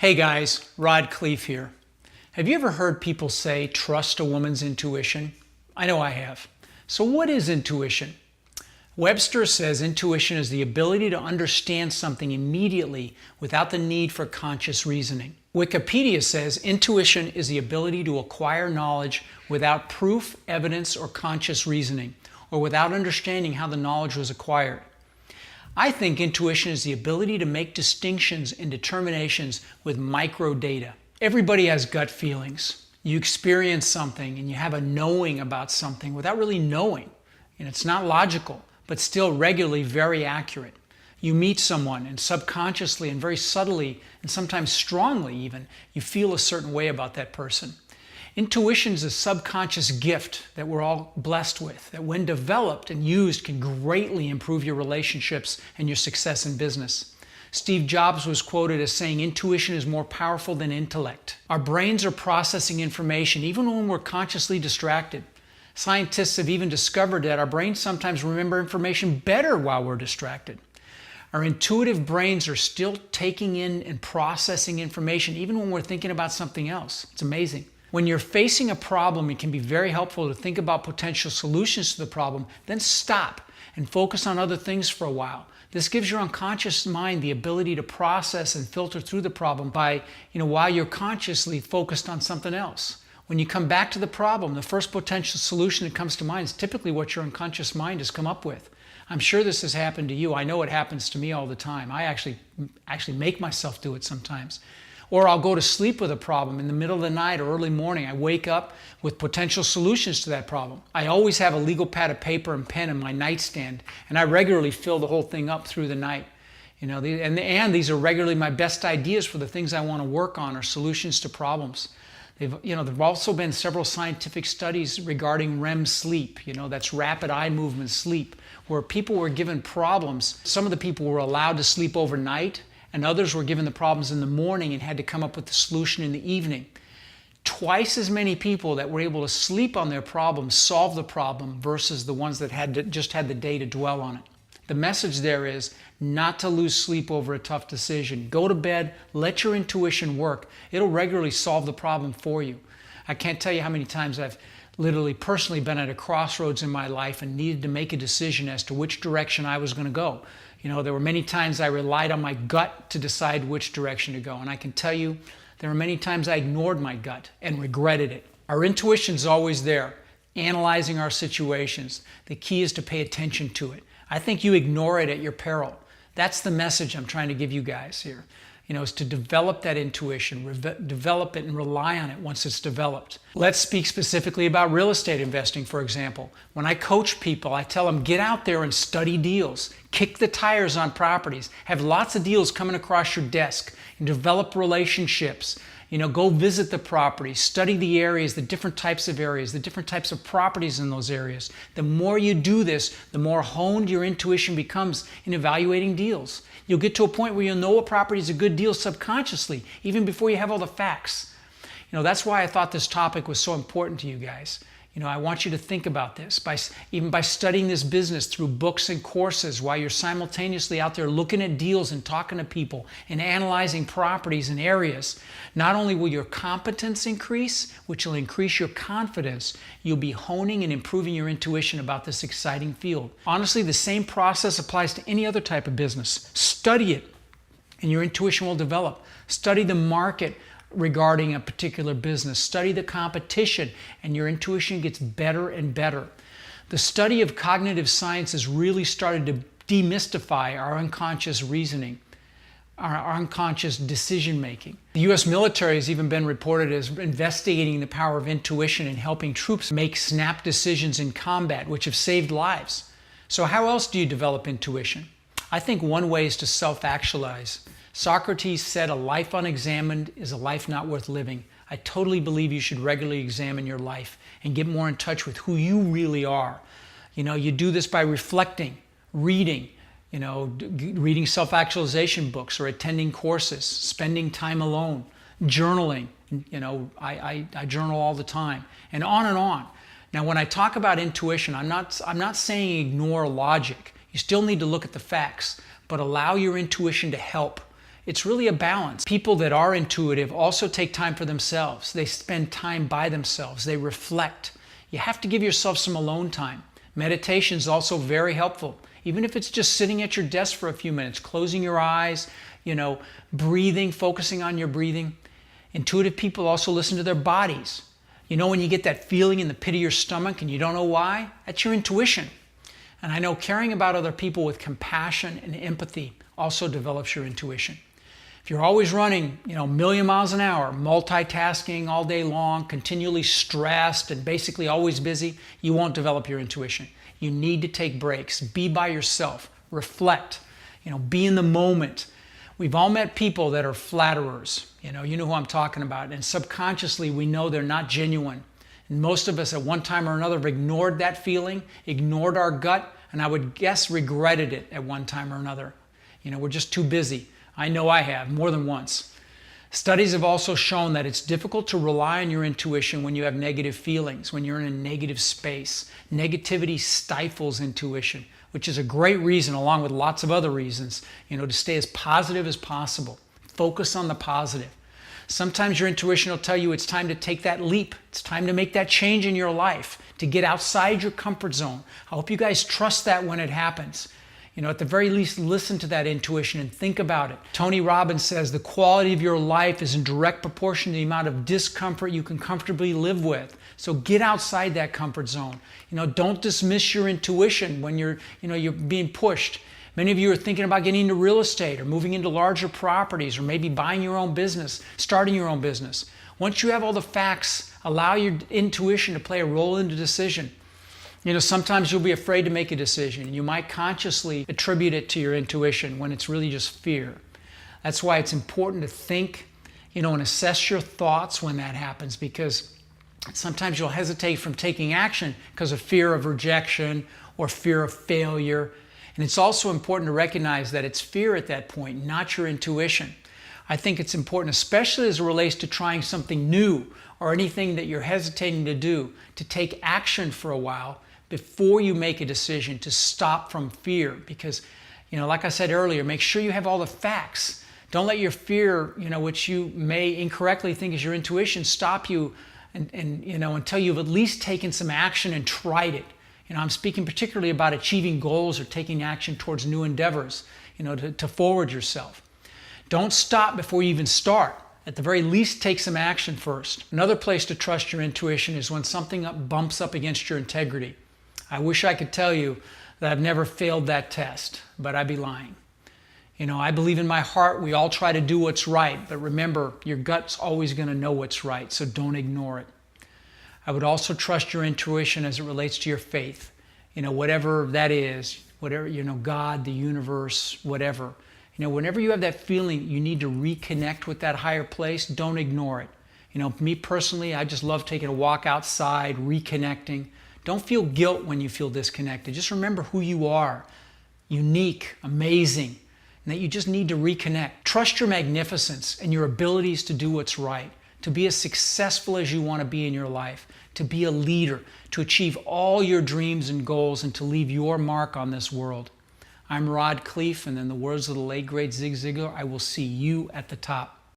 Hey guys, Khleif here. Have you ever heard people say, trust a woman's intuition? I know I have. So what is intuition? Webster says intuition is the ability to understand something immediately without the need for conscious reasoning. Wikipedia says intuition is the ability to acquire knowledge without proof, evidence, or conscious reasoning, or without understanding how the knowledge was acquired. I think intuition is the ability to make distinctions and determinations with microdata. Everybody has gut feelings. You experience something and you have a knowing about something without really knowing. And it's not logical, but still regularly very accurate. You meet someone and subconsciously and very subtly and sometimes strongly even, you feel a certain way about that person. Intuition is a subconscious gift that we're all blessed with, that when developed and used can greatly improve your relationships and your success in business. Steve Jobs was quoted as saying, intuition is more powerful than intellect. Our brains are processing information even when we're consciously distracted. Scientists have even discovered that our brains sometimes remember information better while we're distracted. Our intuitive brains are still taking in and processing information even when we're thinking about something else. It's amazing. When you're facing a problem, it can be very helpful to think about potential solutions to the problem, then stop and focus on other things for a while. This gives your unconscious mind the ability to process and filter through the problem while you're consciously focused on something else. When you come back to the problem, the first potential solution that comes to mind is typically what your unconscious mind has come up with. I'm sure this has happened to you. I know it happens to me all the time. I actually make myself do it sometimes. Or I'll go to sleep with a problem in the middle of the night or early morning. I wake up with potential solutions to that problem. I always have a legal pad of paper and pen in my nightstand, and I regularly fill the whole thing up through the night. And these are regularly my best ideas for the things I want to work on or solutions to problems. There've also been several scientific studies regarding REM sleep, that's rapid eye movement sleep, where people were given problems. Some of the people were allowed to sleep overnight, and others were given the problems in the morning and had to come up with the solution in the evening. Twice as many people that were able to sleep on their problems solve the problem versus the ones that just had the day to dwell on it. The message there is not to lose sleep over a tough decision. Go to bed, let your intuition work. It'll regularly solve the problem for you. I can't tell you how many times I've literally personally been at a crossroads in my life and needed to make a decision as to which direction I was going to go. There were many times I relied on my gut to decide which direction to go. And I can tell you, there were many times I ignored my gut and regretted it. Our intuition's always there, analyzing our situations. The key is to pay attention to it. I think you ignore it at your peril. That's the message I'm trying to give you guys here. Is to develop that intuition, develop it and rely on it once it's developed. Let's speak specifically about real estate investing, for example. When I coach people, I tell them, get out there and study deals. Kick the tires on properties. Have lots of deals coming across your desk and develop relationships. Go visit the property, study the areas, the different types of areas, the different types of properties in those areas. The more you do this, the more honed your intuition becomes in evaluating deals. You'll get to a point where you'll know a property is a good deal subconsciously, even before you have all the facts. That's why I thought this topic was so important to you guys. I want you to think about this even by studying this business through books and courses while you're simultaneously out there looking at deals and talking to people and analyzing properties and areas. Not only will your competence increase, which will increase your confidence, you'll be honing and improving your intuition about this exciting field. Honestly, the same process applies to any other type of business. Study it and your intuition will develop. Study the market regarding a particular business. Study the competition and your intuition gets better and better. The study of cognitive science has really started to demystify our unconscious reasoning, our unconscious decision making. The U.S. military has even been reported as investigating the power of intuition and helping troops make snap decisions in combat, which have saved lives. So how else do you develop intuition? I think one way is to self-actualize. Socrates said a life unexamined is a life not worth living. I totally believe you should regularly examine your life and get more in touch with who you really are. You do this by reflecting, reading, reading self-actualization books or attending courses, spending time alone, journaling. I journal all the time, and on and on. Now, when I talk about intuition, I'm not saying ignore logic. You still need to look at the facts, but allow your intuition to help. It's really a balance. People that are intuitive also take time for themselves. They spend time by themselves. They reflect. You have to give yourself some alone time. Meditation is also very helpful. Even if it's just sitting at your desk for a few minutes, closing your eyes, breathing, focusing on your breathing. Intuitive people also listen to their bodies. When you get that feeling in the pit of your stomach and you don't know why, that's your intuition. And I know caring about other people with compassion and empathy also develops your intuition. If you're always running, a million miles an hour, multitasking all day long, continually stressed and basically always busy, you won't develop your intuition. You need to take breaks. Be by yourself. Reflect. Be in the moment. We've all met people that are flatterers. You know who I'm talking about. And subconsciously, we know they're not genuine. And most of us at one time or another have ignored that feeling, ignored our gut, and I would guess regretted it at one time or another. We're just too busy. I know I have, more than once. Studies have also shown that it's difficult to rely on your intuition when you have negative feelings, when you're in a negative space. Negativity stifles intuition, which is a great reason, along with lots of other reasons, to stay as positive as possible. Focus on the positive. Sometimes your intuition will tell you it's time to take that leap. It's time to make that change in your life, to get outside your comfort zone. I hope you guys trust that when it happens. At the very least, listen to that intuition and think about it. Tony Robbins says the quality of your life is in direct proportion to the amount of discomfort you can comfortably live with. So get outside that comfort zone. Don't dismiss your intuition when you're being pushed. Many of you are thinking about getting into real estate or moving into larger properties or maybe buying your own business, starting your own business. Once you have all the facts, allow your intuition to play a role in the decision. Sometimes you'll be afraid to make a decision. You might consciously attribute it to your intuition when it's really just fear. That's why it's important to think, and assess your thoughts when that happens, because sometimes you'll hesitate from taking action because of fear of rejection or fear of failure. And it's also important to recognize that it's fear at that point, not your intuition. I think it's important, especially as it relates to trying something new or anything that you're hesitating to do, to take action for a while before you make a decision, to stop from fear. Because, like I said earlier, make sure you have all the facts. Don't let your fear, which you may incorrectly think is your intuition, stop you until you've at least taken some action and tried it. I'm speaking particularly about achieving goals or taking action towards new endeavors, to forward yourself. Don't stop before you even start. At the very least, take some action first. Another place to trust your intuition is when something bumps up against your integrity. I wish I could tell you that I've never failed that test, but I'd be lying. I believe in my heart we all try to do what's right, but remember, your gut's always going to know what's right, so don't ignore it. I would also trust your intuition as it relates to your faith. Whatever that is, whatever, God, the universe, whatever. Whenever you have that feeling you need to reconnect with that higher place, don't ignore it. Me personally, I just love taking a walk outside, reconnecting. Don't feel guilt when you feel disconnected. Just remember who you are, unique, amazing, and that you just need to reconnect. Trust your magnificence and your abilities to do what's right, to be as successful as you want to be in your life, to be a leader, to achieve all your dreams and goals, and to leave your mark on this world. I'm Khleif, and in the words of the late great Zig Ziglar, I will see you at the top.